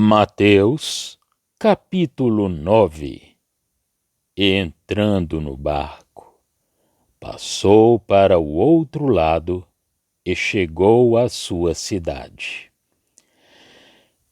Mateus, capítulo 9. Entrando no barco, passou para o outro lado e chegou à sua cidade.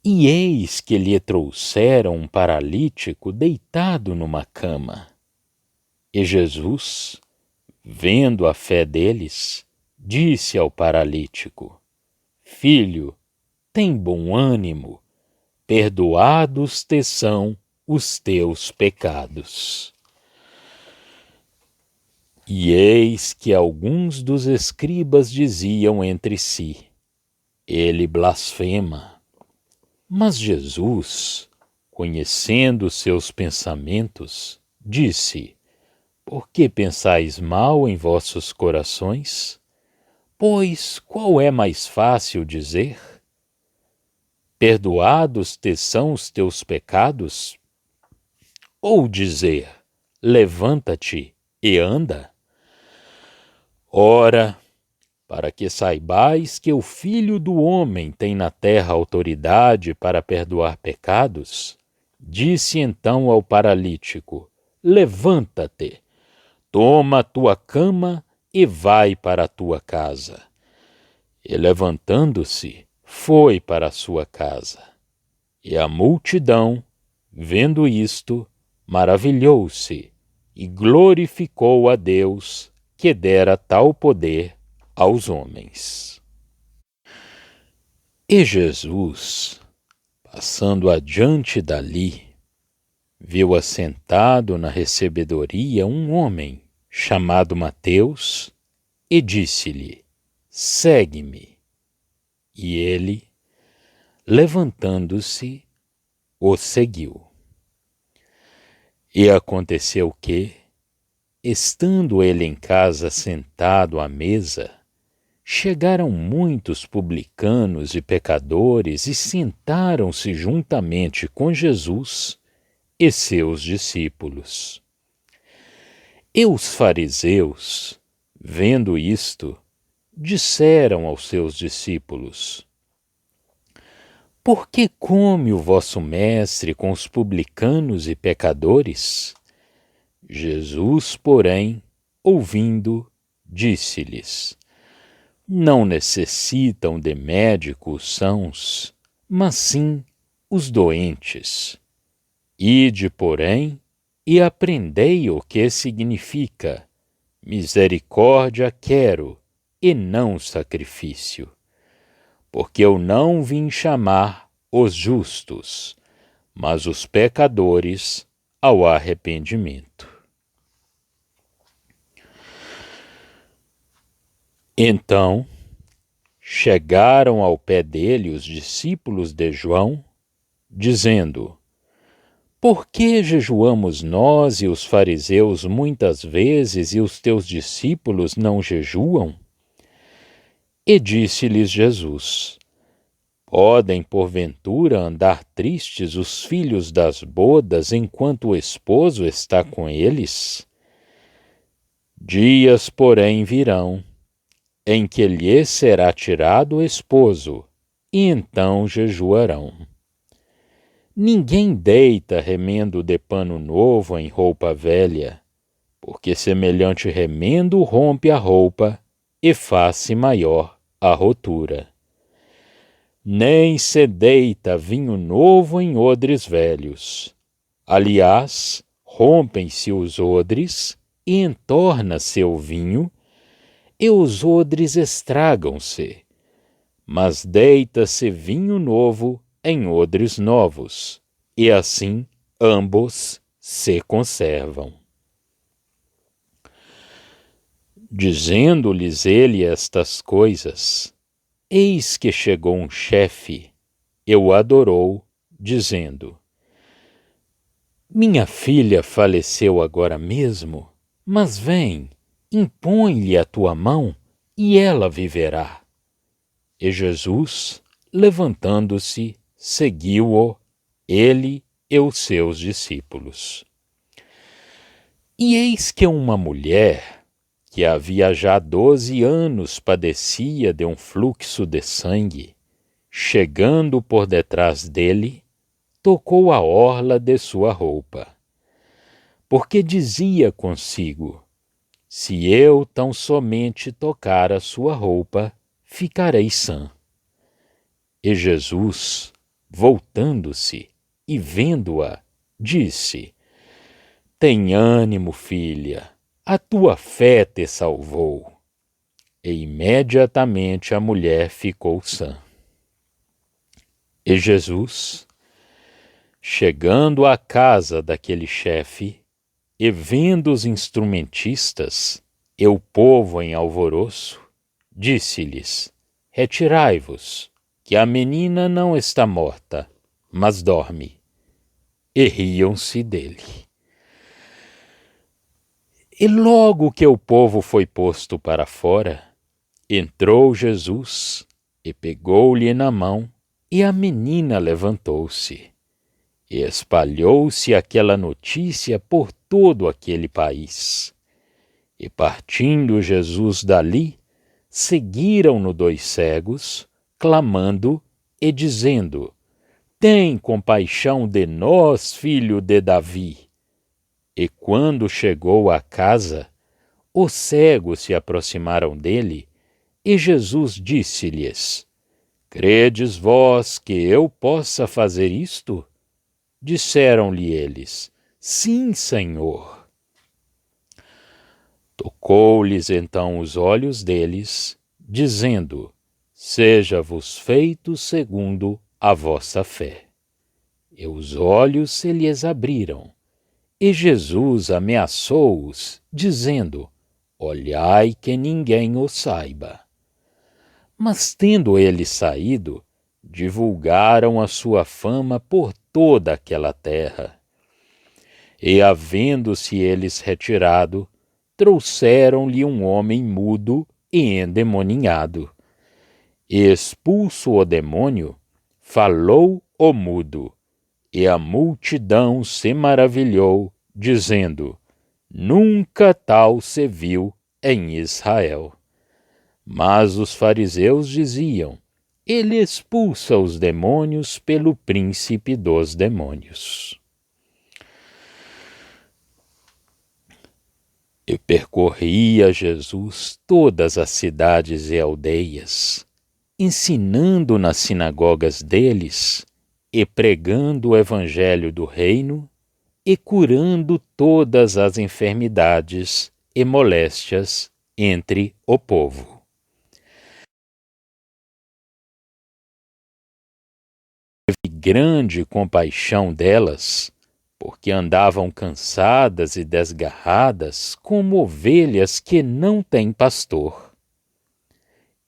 E eis que lhe trouxeram um paralítico deitado numa cama. E Jesus, vendo a fé deles, disse ao paralítico: Filho, tem bom ânimo, perdoados te são os teus pecados. E eis que alguns dos escribas diziam entre si: Ele blasfema. Mas Jesus, conhecendo seus pensamentos, disse: Por que pensais mal em vossos corações? Pois qual é mais fácil dizer: Perdoados te são os teus pecados? Ou dizer: Levanta-te e anda? Ora, para que saibais que o Filho do Homem tem na terra autoridade para perdoar pecados, disse então ao paralítico: Levanta-te, toma a tua cama e vai para a tua casa. E levantando-se, foi para a sua casa. E a multidão, vendo isto, maravilhou-se e glorificou a Deus, que dera tal poder aos homens. E Jesus, passando adiante dali, viu assentado na recebedoria um homem chamado Mateus e disse-lhe: Segue-me. E ele, levantando-se, o seguiu. E aconteceu que, estando ele em casa sentado à mesa, chegaram muitos publicanos e pecadores e sentaram-se juntamente com Jesus e seus discípulos. E os fariseus, vendo isto, disseram aos seus discípulos: Por que come o vosso mestre com os publicanos e pecadores? Jesus, porém, ouvindo, disse-lhes: Não necessitam de médico os sãos, mas sim os doentes. Ide, porém, e aprendei o que significa: misericórdia quero, e não sacrifício. Porque eu não vim chamar os justos, mas os pecadores ao arrependimento. Então, chegaram ao pé dele os discípulos de João, dizendo: Por que jejuamos nós e os fariseus muitas vezes e os teus discípulos não jejuam? E disse-lhes Jesus: Podem, porventura, andar tristes os filhos das bodas enquanto o esposo está com eles? Dias, porém, virão, em que lhes será tirado o esposo, e então jejuarão. Ninguém deita remendo de pano novo em roupa velha, porque semelhante remendo rompe a roupa e faz-se maior a rotura. Nem se deita vinho novo em odres velhos. Aliás, rompem-se os odres e entorna-se o vinho, e os odres estragam-se. Mas deita-se vinho novo em odres novos, e assim ambos se conservam. Dizendo-lhes ele estas coisas, eis que chegou um chefe e o adorou, dizendo: Minha filha faleceu agora mesmo, mas vem, impõe-lhe a tua mão, e ela viverá. E Jesus, levantando-se, seguiu-o, ele e os seus discípulos. E eis que uma mulher, que havia já 12 anos padecia de um fluxo de sangue, chegando por detrás dele, tocou a orla de sua roupa. Porque dizia consigo: se eu tão somente tocar a sua roupa, ficarei sã. E Jesus, voltando-se e vendo-a, disse: tem ânimo, filha, a tua fé te salvou. E imediatamente a mulher ficou sã. E Jesus, chegando à casa daquele chefe, e vendo os instrumentistas e o povo em alvoroço, disse-lhes: retirai-vos, que a menina não está morta, mas dorme. E riam-se dele. E logo que o povo foi posto para fora, entrou Jesus e pegou-lhe na mão, e a menina levantou-se. E espalhou-se aquela notícia por todo aquele país. E partindo Jesus dali, seguiram-no 2 cegos, clamando e dizendo: tem compaixão de nós, filho de Davi. E quando chegou à casa, os cegos se aproximaram dele, e Jesus disse-lhes: credes vós que eu possa fazer isto? Disseram-lhe eles: sim, Senhor. Tocou-lhes então os olhos deles, dizendo: seja-vos feito segundo a vossa fé. E os olhos se lhes abriram. E Jesus ameaçou-os, dizendo: olhai que ninguém o saiba. Mas tendo eles saído, divulgaram a sua fama por toda aquela terra. E havendo-se eles retirado, trouxeram-lhe um homem mudo e endemoninhado. E expulso o demônio, falou o mudo, e a multidão se maravilhou, dizendo: nunca tal se viu em Israel. Mas os fariseus diziam: ele expulsa os demônios pelo príncipe dos demônios. E percorria Jesus todas as cidades e aldeias, ensinando nas sinagogas deles, e pregando o evangelho do reino, e curando todas as enfermidades e moléstias entre o povo. Teve grande compaixão delas, porque andavam cansadas e desgarradas como ovelhas que não têm pastor.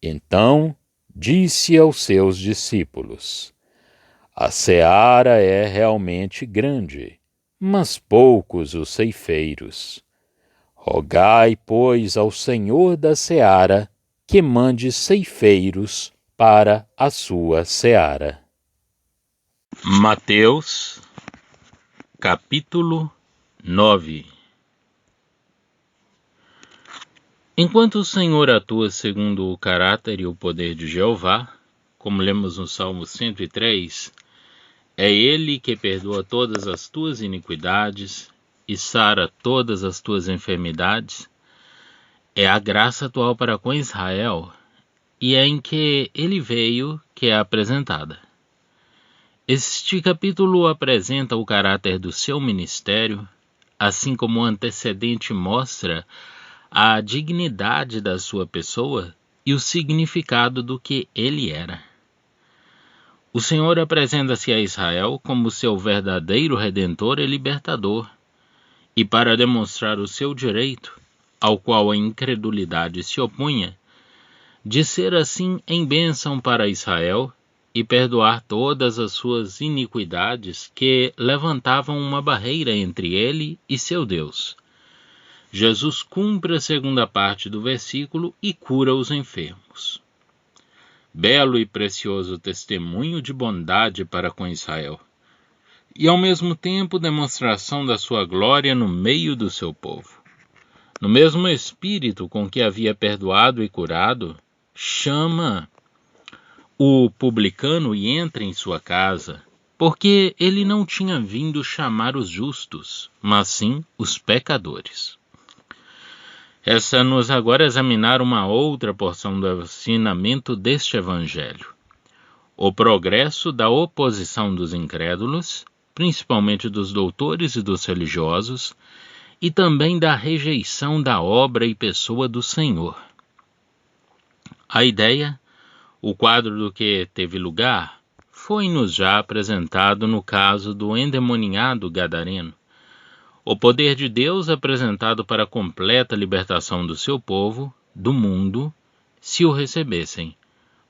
Então disse aos seus discípulos: a seara é realmente grande, mas poucos os ceifeiros. Rogai, pois, ao Senhor da seara que mande ceifeiros para a sua seara. Mateus, capítulo 9. Enquanto o Senhor atua segundo o caráter e o poder de Jeová, como lemos no Salmo 103, é Ele que perdoa todas as tuas iniquidades e sara todas as tuas enfermidades. É a graça atual para com Israel, e é em que Ele veio que é apresentada. Este capítulo apresenta o caráter do seu ministério, assim como o antecedente mostra a dignidade da sua pessoa e o significado do que ele era. O Senhor apresenta-se a Israel como seu verdadeiro Redentor e Libertador, e para demonstrar o seu direito, ao qual a incredulidade se opunha, de ser assim em bênção para Israel e perdoar todas as suas iniquidades que levantavam uma barreira entre ele e seu Deus. Jesus cumpre a segunda parte do versículo e cura os enfermos. Belo e precioso testemunho de bondade para com Israel, e ao mesmo tempo demonstração da sua glória no meio do seu povo. No mesmo espírito com que havia perdoado e curado, chama o publicano e entra em sua casa, porque ele não tinha vindo chamar os justos, mas sim os pecadores. Resta-nos agora examinar uma outra porção do ensinamento deste Evangelho: o progresso da oposição dos incrédulos, principalmente dos doutores e dos religiosos, e também da rejeição da obra e pessoa do Senhor. A ideia, o quadro do que teve lugar, foi-nos já apresentado no caso do endemoniado gadareno. O poder de Deus apresentado para a completa libertação do seu povo, do mundo, se o recebessem.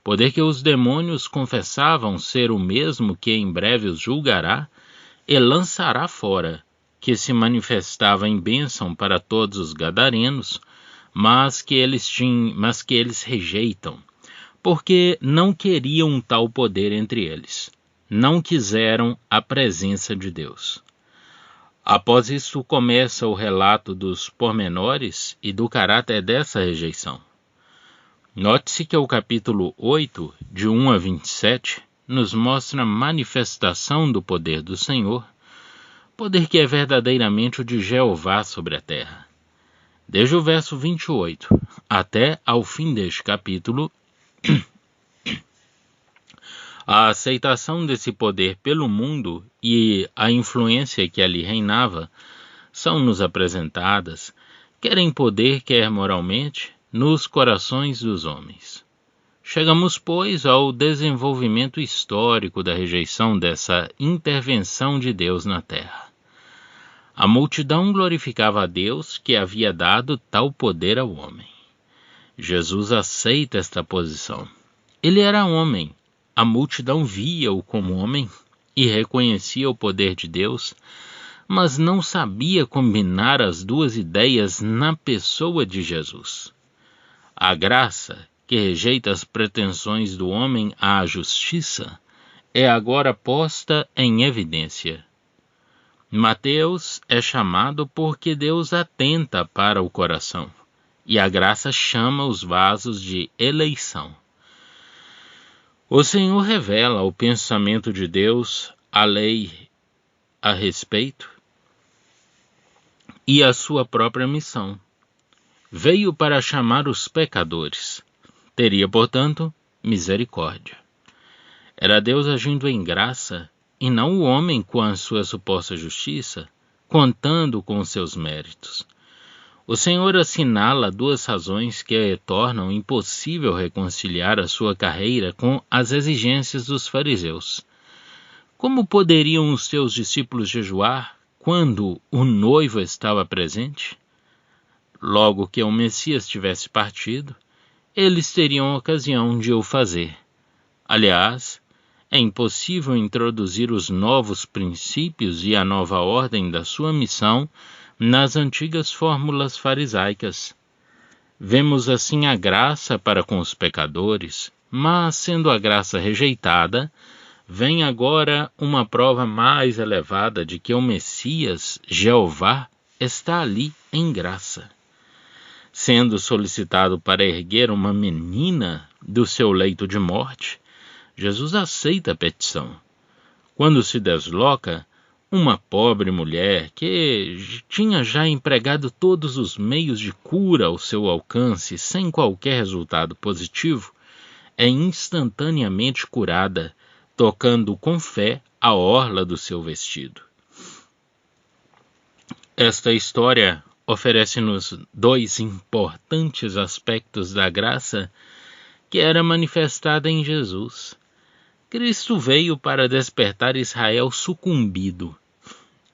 Poder que os demônios confessavam ser o mesmo que em breve os julgará e lançará fora, que se manifestava em bênção para todos os gadarenos, mas que eles rejeitam, porque não queriam um tal poder entre eles. Não quiseram a presença de Deus. Após isso começa o relato dos pormenores e do caráter dessa rejeição. Note-se que o capítulo 8, de 1 a 27, nos mostra a manifestação do poder do Senhor, poder que é verdadeiramente o de Jeová sobre a terra. Desde o verso 28 até ao fim deste capítulo, a aceitação desse poder pelo mundo e a influência que ali reinava são-nos apresentadas, quer em poder, quer moralmente, nos corações dos homens. Chegamos, pois, ao desenvolvimento histórico da rejeição dessa intervenção de Deus na terra. A multidão glorificava a Deus que havia dado tal poder ao homem. Jesus aceita esta posição. Ele era homem. A multidão via-o como homem e reconhecia o poder de Deus, mas não sabia combinar as duas ideias na pessoa de Jesus. A graça, que rejeita as pretensões do homem à justiça, é agora posta em evidência. Mateus é chamado porque Deus atenta para o coração, e a graça chama os vasos de eleição. O Senhor revela o pensamento de Deus, a lei a respeito e a sua própria missão. Veio para chamar os pecadores. Teria, portanto, misericórdia. Era Deus agindo em graça e não o homem com a sua suposta justiça, contando com os seus méritos. O Senhor assinala duas razões que tornam impossível reconciliar a sua carreira com as exigências dos fariseus. Como poderiam os seus discípulos jejuar quando o noivo estava presente? Logo que o Messias tivesse partido, eles teriam ocasião de o fazer. Aliás, é impossível introduzir os novos princípios e a nova ordem da sua missão nas antigas fórmulas farisaicas. Vemos assim a graça para com os pecadores, mas sendo a graça rejeitada, vem agora uma prova mais elevada de que o Messias, Jeová, está ali em graça. Sendo solicitado para erguer uma menina do seu leito de morte, Jesus aceita a petição. Quando se desloca, uma pobre mulher que tinha já empregado todos os meios de cura ao seu alcance sem qualquer resultado positivo, é instantaneamente curada, tocando com fé a orla do seu vestido. Esta história oferece-nos dois importantes aspectos da graça que era manifestada em Jesus. Cristo veio para despertar Israel sucumbido.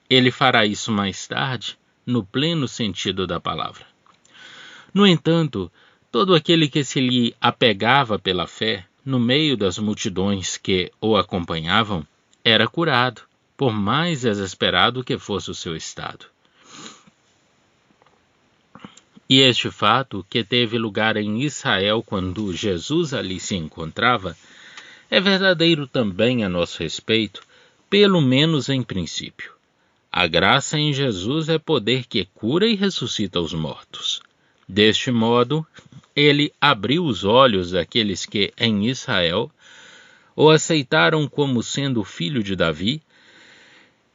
Ele fará isso mais tarde, no pleno sentido da palavra. No entanto, todo aquele que se lhe apegava pela fé, no meio das multidões que o acompanhavam, era curado, por mais desesperado que fosse o seu estado. E este fato, que teve lugar em Israel quando Jesus ali se encontrava, é verdadeiro também a nosso respeito, pelo menos em princípio. A graça em Jesus é poder que cura e ressuscita os mortos. Deste modo, ele abriu os olhos daqueles que, em Israel, o aceitaram como sendo filho de Davi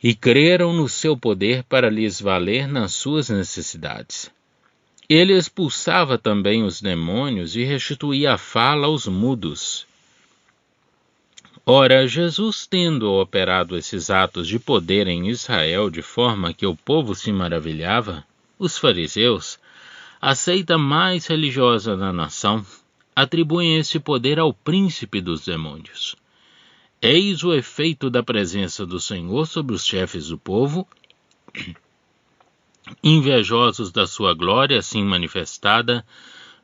e creram no seu poder para lhes valer nas suas necessidades. Ele expulsava também os demônios e restituía a fala aos mudos. Ora, Jesus, tendo operado esses atos de poder em Israel de forma que o povo se maravilhava, os fariseus, a seita mais religiosa da nação, atribuem esse poder ao príncipe dos demônios. Eis o efeito da presença do Senhor sobre os chefes do povo, invejosos da sua glória assim manifestada,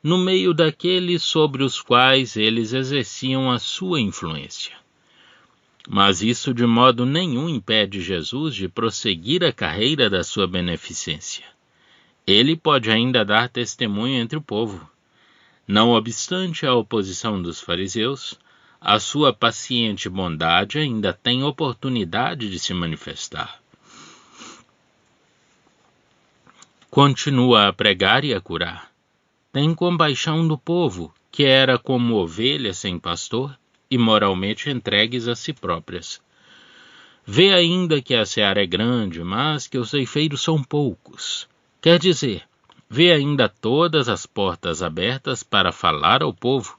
no meio daqueles sobre os quais eles exerciam a sua influência. Mas isso de modo nenhum impede Jesus de prosseguir a carreira da sua beneficência. Ele pode ainda dar testemunho entre o povo. Não obstante a oposição dos fariseus, a sua paciente bondade ainda tem oportunidade de se manifestar. Continua a pregar e a curar. Tem compaixão do povo, que era como ovelhas sem pastor e moralmente entregues a si próprias. Vê ainda que a seara é grande, mas que os ceifeiros são poucos. Quer dizer, vê ainda todas as portas abertas para falar ao povo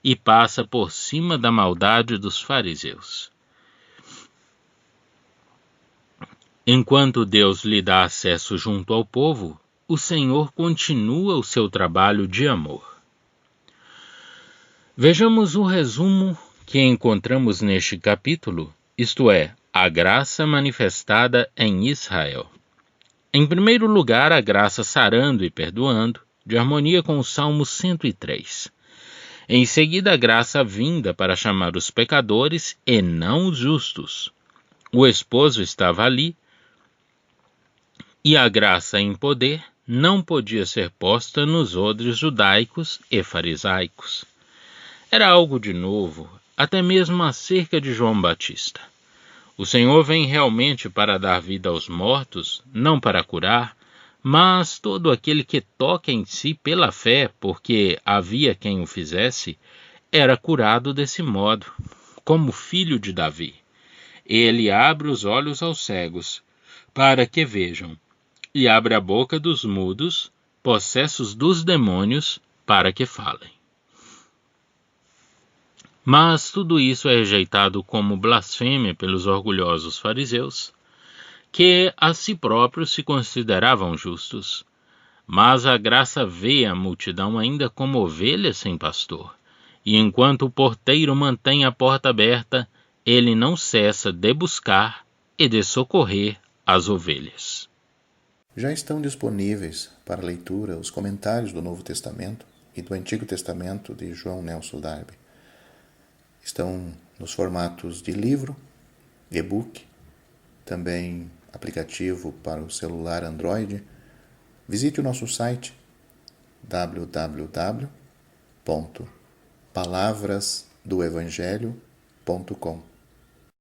e passa por cima da maldade dos fariseus. Enquanto Deus lhe dá acesso junto ao povo, o Senhor continua o seu trabalho de amor. Vejamos o resumo que encontramos neste capítulo, isto é, a graça manifestada em Israel. Em primeiro lugar, a graça sarando e perdoando, de harmonia com o Salmo 103. Em seguida, a graça vinda para chamar os pecadores e não os justos. O esposo estava ali, e a graça em poder não podia ser posta nos odres judaicos e farisaicos. Era algo de novo, até mesmo acerca de João Batista. O Senhor vem realmente para dar vida aos mortos, não para curar, mas todo aquele que toca em si pela fé, porque havia quem o fizesse, era curado desse modo, como filho de Davi. Ele abre os olhos aos cegos, para que vejam, e abre a boca dos mudos, possessos dos demônios, para que falem. Mas tudo isso é rejeitado como blasfêmia pelos orgulhosos fariseus, que a si próprios se consideravam justos. Mas a graça vê a multidão ainda como ovelhas sem pastor, e enquanto o porteiro mantém a porta aberta, ele não cessa de buscar e de socorrer as ovelhas. Já estão disponíveis para leitura os comentários do Novo Testamento e do Antigo Testamento de João Nelson Darby. Estão nos formatos de livro, e-book, também aplicativo para o celular Android. Visite o nosso site www.palavrasdoevangelho.com.